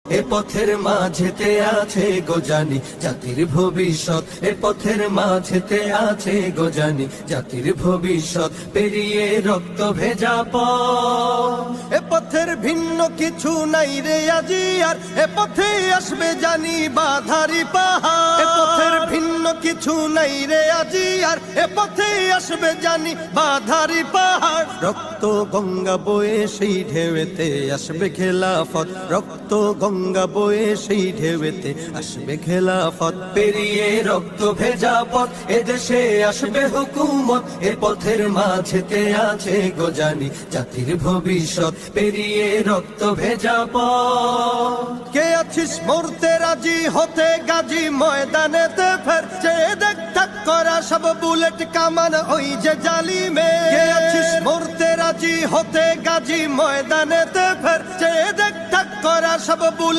এ পথের মাঝেতে আছে গোজানি জাতির ভবিষ্যৎ, এ পথের মাঝেতে আছে গোজানি জাতির ভবিষ্যৎ, পেরিয়ে রক্ত ভেজা পথ। এ পথের ভিন্ন কিছু নাই রে আজি আর, এ পথে আসবে জানি বাধারি পাহাড়। এ পথের ভিন্ন কিছু নাই রে আজি আর, এ পথে আসবে জানি বাধারি পাহাড়। রক্ত গঙ্গা বয়ে সেই ঢেউতে আসবে খেলাফত, রক্ত গঙ্গা বয়ে সেই ঢেউতে আসবে খেলাফত, পেরিয়ে রক্ত ভেজা পথ এদেশে আসবে হুকুমত। এ পথের মাঝেতে আছে গোজানি জাতির ভবিষ্যৎ, পেরিয়ে রক্ত ভেজা পথ। কে আছিস মরতে রাজি হতে গাজী ময়দানেতে ফের, চেয়ে দেখ ঠাক করা সব বুলেট কামান ওই যে জালিমে। কে আছিস মরতে রাজি হতে গাজী ময়দানেতে ফের, চেয়ে দেখ ঠাক করা সব বুলেট